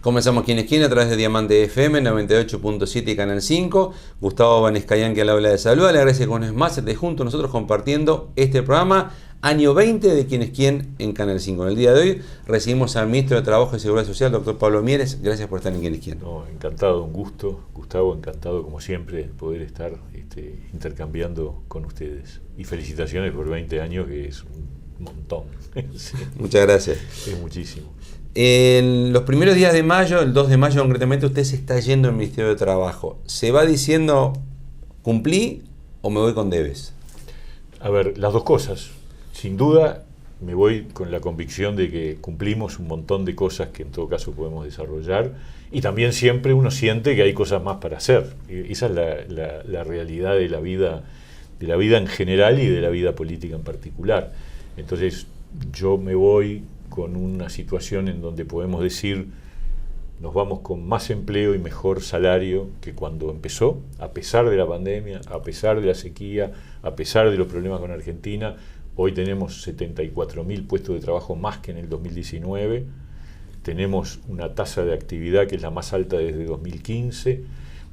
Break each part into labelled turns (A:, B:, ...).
A: Comenzamos Quién es Quién a través de Diamante FM 98.7 y Canal 5. Gustavo Vanescayan, que al habla de salud. Le agradece que una vez más esté junto a nosotros compartiendo este programa, año 20 de Quién es Quién en Canal 5. En el día de hoy recibimos al ministro de Trabajo y Seguridad Social, doctor Pablo Mieres. Gracias por estar en Quién es Quién.
B: No, encantado, un gusto. Gustavo, encantado como siempre de poder estar intercambiando con ustedes. Y felicitaciones por 20 años, que es un montón. Sí.
A: Muchas gracias.
B: Es muchísimo.
A: En los primeros días de mayo, el 2 de mayo concretamente, usted se está yendo al Ministerio de Trabajo. ¿Se va diciendo cumplí o me voy con debes?
B: A ver, las dos cosas. Sin duda me voy con la convicción de que cumplimos un montón de cosas que en todo caso podemos desarrollar, y también siempre uno siente que hay cosas más para hacer. Esa es la realidad de la vida en general y de la vida política en particular. Entonces yo me voy con una situación en donde podemos decir nos vamos con más empleo y mejor salario que cuando empezó, a pesar de la pandemia, a pesar de la sequía, a pesar de los problemas con Argentina. Hoy tenemos 74.000 puestos de trabajo más que en el 2019, tenemos una tasa de actividad que es la más alta desde 2015,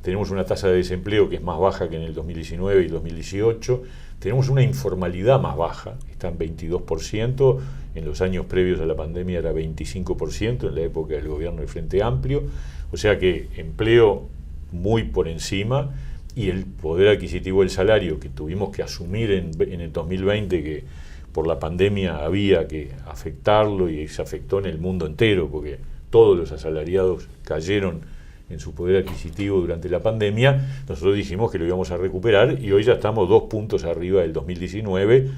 B: tenemos una tasa de desempleo que es más baja que en el 2019 y 2018, tenemos una informalidad más baja, está en 22%, en los años previos a la pandemia era 25%, en la época del gobierno del Frente Amplio, o sea que empleo muy por encima, y el poder adquisitivo del salario que tuvimos que asumir en el 2020, que por la pandemia había que afectarlo y se afectó en el mundo entero, porque todos los asalariados cayeron en su poder adquisitivo durante la pandemia. Nosotros dijimos que lo íbamos a recuperar y hoy ya estamos 2 puntos arriba del 2019,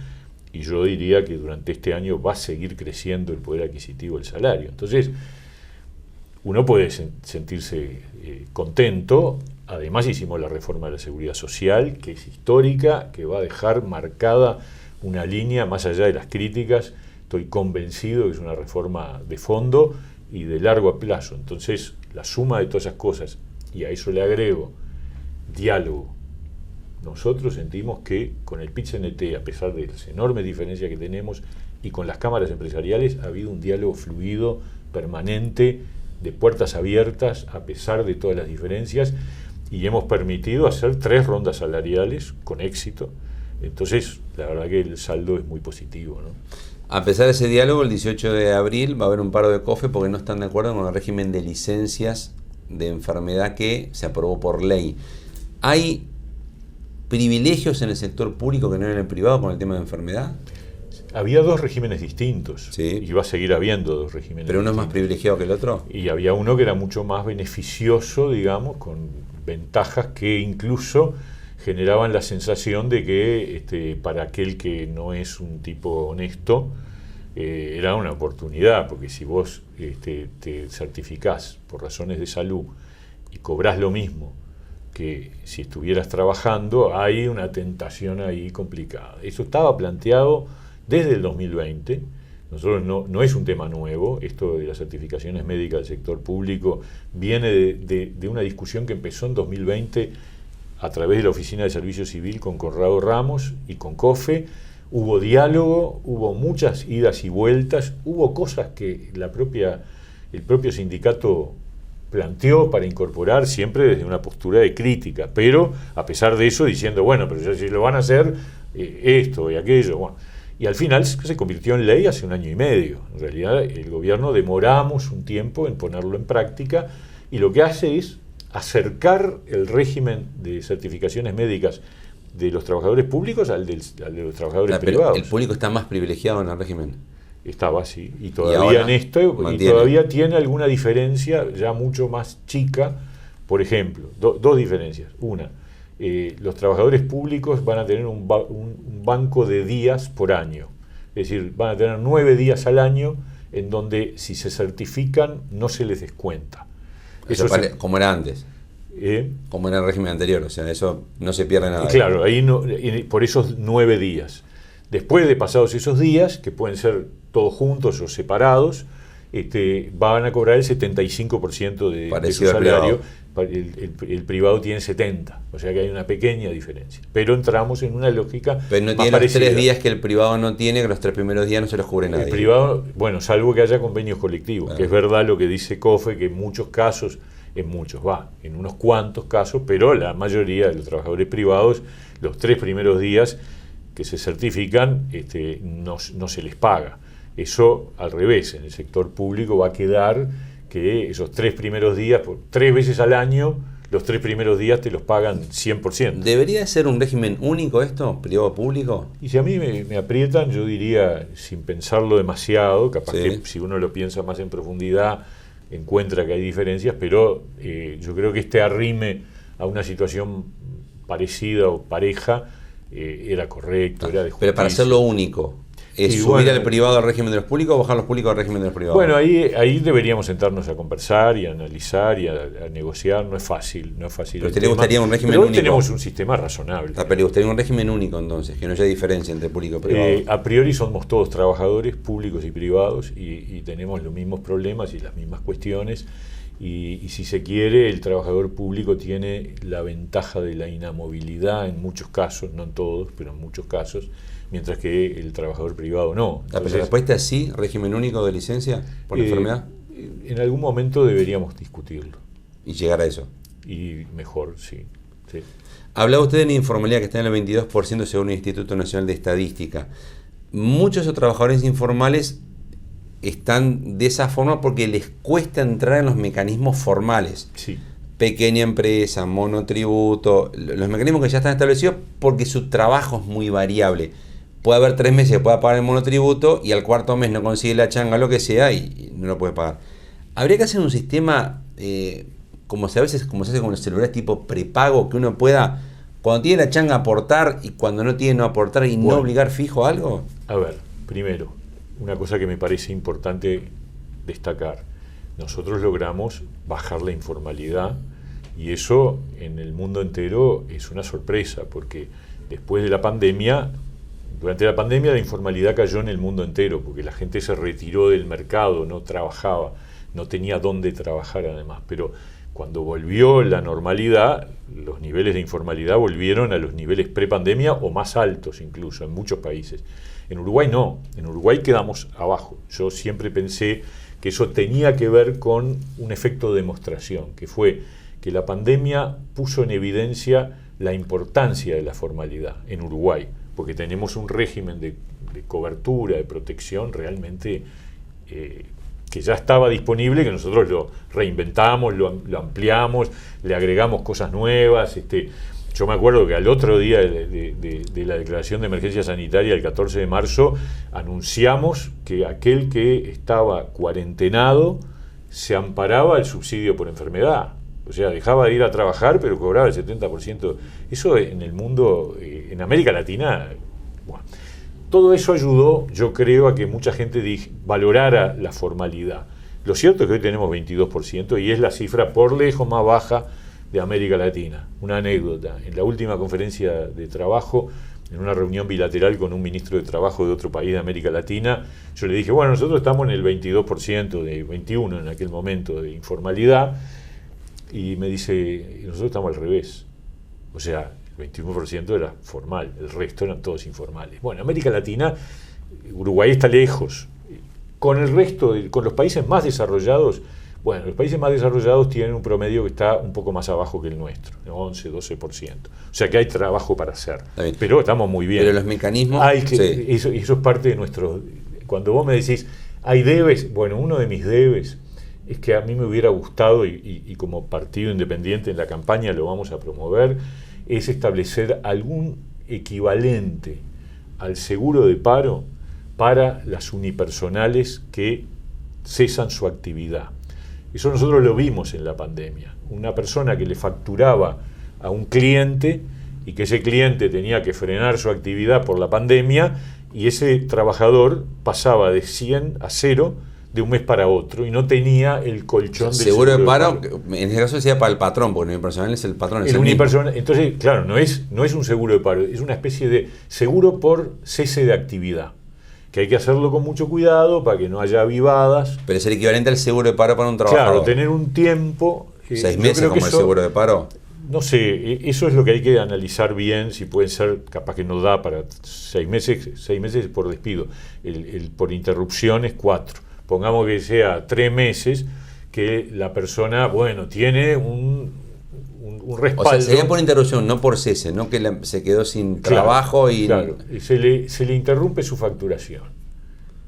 B: y yo diría que durante este año va a seguir creciendo el poder adquisitivo del salario. Entonces, uno puede sentirse contento. Además hicimos la reforma de la seguridad social, que es histórica, que va a dejar marcada una línea más allá de las críticas. Estoy convencido que es una reforma de fondo y de largo plazo. Entonces, la suma de todas esas cosas, y a eso le agrego diálogo. Nosotros sentimos que con el PIT-CNT, a pesar de las enormes diferencias que tenemos, y con las cámaras empresariales, ha habido un diálogo fluido, permanente, de puertas abiertas, a pesar de todas las diferencias, y hemos permitido hacer 3 rondas salariales con éxito. Entonces, la verdad que el saldo es muy positivo, ¿no?
A: A pesar de ese diálogo, el 18 de abril va a haber un paro de COFE porque no están de acuerdo con el régimen de licencias de enfermedad que se aprobó por ley. ¿Hay privilegios en el sector público que no en el privado con el tema de enfermedad?
B: Había 2 regímenes distintos,
A: sí,
B: y va a seguir habiendo 2 regímenes
A: ¿pero uno
B: distintos.
A: Es más privilegiado que el otro?
B: Y había uno que era mucho más beneficioso, digamos, con ventajas que incluso generaban la sensación de que para aquel que no es un tipo honesto, era una oportunidad, porque si vos te certificás por razones de salud y cobrás lo mismo que si estuvieras trabajando, hay una tentación ahí complicada. Eso estaba planteado desde el 2020. Nosotros no es un tema nuevo. Esto de las certificaciones médicas del sector público viene de una discusión que empezó en 2020 a través de la Oficina de Servicio Civil con Conrado Ramos y con COFE. Hubo diálogo, hubo muchas idas y vueltas, hubo cosas que el propio sindicato planteó para incorporar, siempre desde una postura de crítica, pero a pesar de eso diciendo, bueno, pero si lo van a hacer, esto y aquello, bueno. Y al final se convirtió en ley hace 1 año y medio. En realidad el gobierno demoramos un tiempo en ponerlo en práctica, y lo que hace es acercar el régimen de certificaciones médicas de los trabajadores públicos al de los trabajadores privados.
A: El público está más privilegiado en el régimen.
B: Estaba así, y todavía en esto, y todavía tiene alguna diferencia ya mucho más chica. Por ejemplo, 2 diferencias. Una, los trabajadores públicos van a tener un banco de días por año. Es decir, van a tener 9 días al año en donde si se certifican no se les descuenta.
A: Eso como era antes. Como era el régimen anterior, o sea, eso no se pierde nada.
B: Claro, ahí no, por esos 9 días. Después de pasados esos días, que pueden ser todos juntos o separados, van a cobrar el 75% de su salario, el privado tiene 70, o sea que hay una pequeña diferencia. Pero entramos en una lógica.
A: Pero no
B: más
A: tiene
B: parecida.
A: los 3 días que el privado no tiene, que los 3 primeros días no se los cubre nadie.
B: El privado, bueno, salvo que haya convenios colectivos, que es verdad lo que dice COFE, que en muchos casos, en unos cuantos casos, pero la mayoría de los trabajadores privados, los 3 primeros días que se certifican, no se les paga. Eso al revés, en el sector público va a quedar que esos 3 primeros días, 3 veces al año, los 3 primeros días te los pagan 100%.
A: ¿Debería ser un régimen único esto, privado-público?
B: Y si a mí me aprietan, yo diría, sin pensarlo demasiado, capaz que si uno lo piensa más en profundidad, encuentra que hay diferencias, pero yo creo que arrime a una situación parecida o pareja era correcto, era de justicia.
A: Pero para hacerlo único, ¿es subir al privado al régimen de los públicos o bajar los públicos al régimen de los privados?
B: Bueno, ahí deberíamos sentarnos a conversar y a analizar y a negociar. No es fácil.
A: Pero ¿te le gustaría un régimen único?
B: Hoy tenemos un sistema razonable.
A: Pero ¿le gustaría un régimen único entonces? Que no haya diferencia entre público y privado.
B: A priori somos todos trabajadores públicos y privados y tenemos los mismos problemas y las mismas cuestiones. Y si se quiere, el trabajador público tiene la ventaja de la inamovilidad en muchos casos, no en todos, pero en muchos casos, mientras que el trabajador privado no.
A: Entonces, ¿la respuesta es sí, régimen único de licencia por enfermedad?
B: En algún momento deberíamos discutirlo.
A: Y llegar a eso.
B: Y mejor, sí.
A: Hablaba usted de la informalidad que está en el 22% según el Instituto Nacional de Estadística. Muchos de los trabajadores informales están de esa forma porque les cuesta entrar en los mecanismos formales.
B: Sí.
A: Pequeña empresa, monotributo, los mecanismos que ya están establecidos porque su trabajo es muy variable. Puede haber 3 meses que pueda pagar el monotributo y al 4.º mes no consigue la changa, lo que sea, y no lo puede pagar. Habría que hacer un sistema, como se hace con los celulares, tipo prepago, que uno pueda, cuando tiene la changa, aportar y cuando no tiene, no aportar y no obligar fijo a algo.
B: A ver, primero, una cosa que me parece importante destacar. Nosotros logramos bajar la informalidad y eso en el mundo entero es una sorpresa porque después de la pandemia, durante la pandemia la informalidad cayó en el mundo entero porque la gente se retiró del mercado, no trabajaba, no tenía dónde trabajar además, pero cuando volvió la normalidad, los niveles de informalidad volvieron a los niveles prepandemia o más altos incluso en muchos países. En Uruguay no, en Uruguay quedamos abajo. Yo siempre pensé que eso tenía que ver con un efecto de demostración, que fue que la pandemia puso en evidencia la importancia de la formalidad en Uruguay, porque tenemos un régimen de cobertura, de protección realmente que ya estaba disponible, que nosotros lo reinventamos, lo ampliamos, le agregamos cosas nuevas. Yo me acuerdo que al otro día de la declaración de emergencia sanitaria, el 14 de marzo, anunciamos que aquel que estaba cuarentenado se amparaba al subsidio por enfermedad. O sea, dejaba de ir a trabajar, pero cobraba el 70%. Eso en el mundo, en América Latina, bueno, todo eso ayudó, yo creo, a que mucha gente valorara la formalidad. Lo cierto es que hoy tenemos 22% y es la cifra por lejos más baja de América Latina. Una anécdota, en la última conferencia de trabajo, en una reunión bilateral con un ministro de Trabajo de otro país de América Latina, yo le dije, bueno, nosotros estamos en el 22%, de 21% en aquel momento de informalidad, y me dice, nosotros estamos al revés. O sea, el 21% era formal, el resto eran todos informales. Bueno, América Latina, Uruguay está lejos. Con el resto, con los países más desarrollados, bueno, los países más desarrollados tienen un promedio que está un poco más abajo que el nuestro, 11, 12%. O sea que hay trabajo para hacer, pero estamos muy bien.
A: Pero los mecanismos...
B: Eso es parte de nuestro... Cuando vos me decís, hay debes, bueno, uno de mis debes es que a mí me hubiera gustado, y como partido independiente en la campaña lo vamos a promover, es establecer algún equivalente al seguro de paro para las unipersonales que cesan su actividad. Eso nosotros lo vimos en la pandemia. Una persona que le facturaba a un cliente y que ese cliente tenía que frenar su actividad por la pandemia y ese trabajador pasaba de 100 a 0 de un mes para otro y no tenía el colchón del
A: seguro de paro. En este caso decía para el patrón, porque el unipersonal es el patrón.
B: El unipersonal, entonces, claro, no es un seguro de paro, es una especie de seguro por cese de actividad, que hay que hacerlo con mucho cuidado para que no haya avivadas.
A: Pero es el equivalente al seguro de paro para un trabajador.
B: Claro, tener un tiempo
A: 6
B: yo
A: meses
B: creo que
A: como el
B: eso,
A: seguro de paro.
B: no sé, eso es lo que hay que analizar bien, si pueden ser, capaz que no da para 6 meses por despido, por interrupción es 4. Pongamos que sea 3 meses, que la persona, bueno, tiene un respaldo.
A: O sea, sería por interrupción, no por cese, no que se quedó sin trabajo y...
B: Claro, y se le interrumpe su facturación.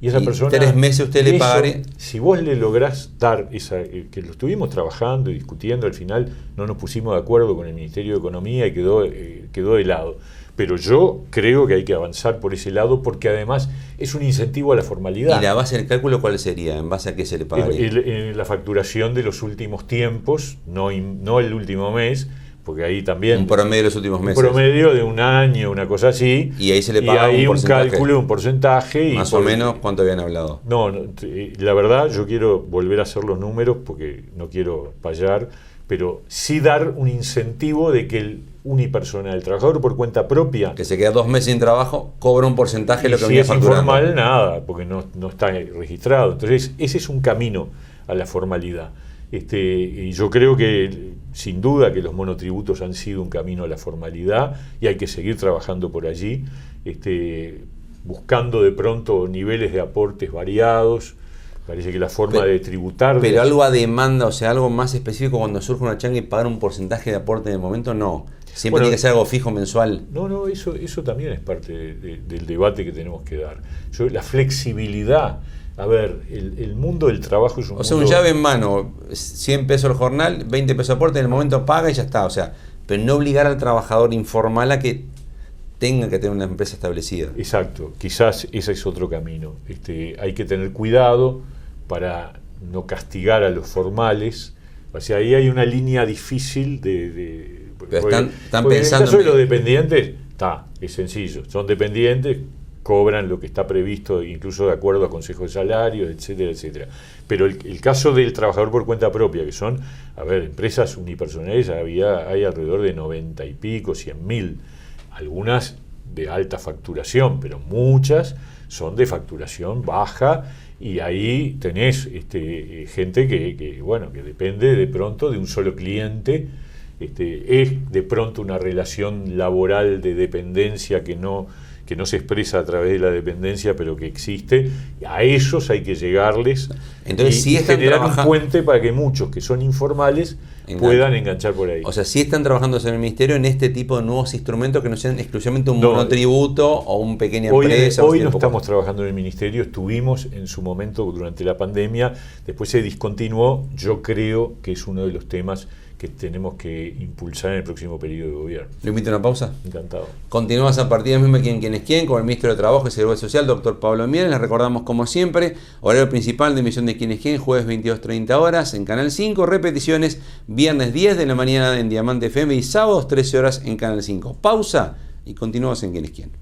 B: Y esa persona...
A: 3 meses usted le pagaré.
B: Si vos le lográs dar esa... que lo estuvimos trabajando y discutiendo, al final no nos pusimos de acuerdo con el Ministerio de Economía y quedó de lado. Pero yo creo que hay que avanzar por ese lado porque además es un incentivo a la formalidad.
A: ¿Y la base del cálculo cuál sería? ¿En base a qué se le pagaría?
B: La facturación de los últimos tiempos, no el último mes, porque ahí también...
A: Un promedio de los últimos meses.
B: Un promedio de un año, una cosa así.
A: Y ahí se le paga
B: un
A: porcentaje.
B: Cálculo, un porcentaje.
A: Más o menos, ¿cuánto habían hablado?
B: No, la verdad, yo quiero volver a hacer los números porque no quiero fallar, pero sí dar un incentivo de que el unipersonal, el trabajador por cuenta propia...
A: Que se queda 2 meses sin trabajo, cobra un porcentaje de lo que venía facturando.
B: Si es informal, nada, porque no está registrado. Entonces, ese es un camino a la formalidad. Y yo creo que, sin duda, que los monotributos han sido un camino a la formalidad y hay que seguir trabajando por allí, buscando de pronto niveles de aportes variados. Parece que la forma de tributar...
A: Pero algo a demanda, o sea, algo más específico cuando surge una changa y pagar un porcentaje de aporte en el momento, no. Siempre tiene que ser algo fijo mensual.
B: No, eso también es parte del debate que tenemos que dar. La flexibilidad... A ver, el mundo del trabajo es un mundo...
A: O sea, un llave en mano, 100 pesos el jornal, 20 pesos aporte, en el momento paga y ya está. O sea, pero no obligar al trabajador informal a que tenga que tener una empresa establecida.
B: Exacto, quizás ese es otro camino. Hay que tener cuidado para no castigar a los formales. O sea, ahí hay una línea difícil
A: pero están pensando...
B: En el caso de los dependientes, es sencillo. Son dependientes, cobran lo que está previsto, incluso de acuerdo a consejos de salarios, etcétera, etcétera. Pero el caso del trabajador por cuenta propia, que son, empresas unipersonales, hay alrededor de 90 y pico, 100.000, algunas de alta facturación, pero muchas son de facturación baja, y ahí tenés gente que depende de pronto de un solo cliente, es de pronto una relación laboral de dependencia que no se expresa a través de la dependencia, pero que existe. A ellos hay que llegarles. Entonces, y generar un puente para que muchos que son informales puedan enganchar por ahí.
A: O sea, sí están trabajando en el Ministerio en este tipo de nuevos instrumentos que no sean exclusivamente un monotributo o una pequeña empresa.
B: Hoy no estamos trabajando en el Ministerio, estuvimos en su momento durante la pandemia, después se discontinuó. Yo creo que es uno de los temas que tenemos que impulsar en el próximo periodo de gobierno.
A: ¿Le invito a una pausa?
B: Encantado.
A: Continuamos a partir de mismo ¿Quién es quién? Con el Ministro de Trabajo y Seguridad Social, doctor Pablo Mieres. Les recordamos, como siempre, horario principal de emisión de ¿Quién es quién? Jueves 22:30 horas en Canal 5, repeticiones viernes 10 de la mañana en Diamante FM y sábados 13 horas en Canal 5. Pausa y continuamos en ¿Quién es quién?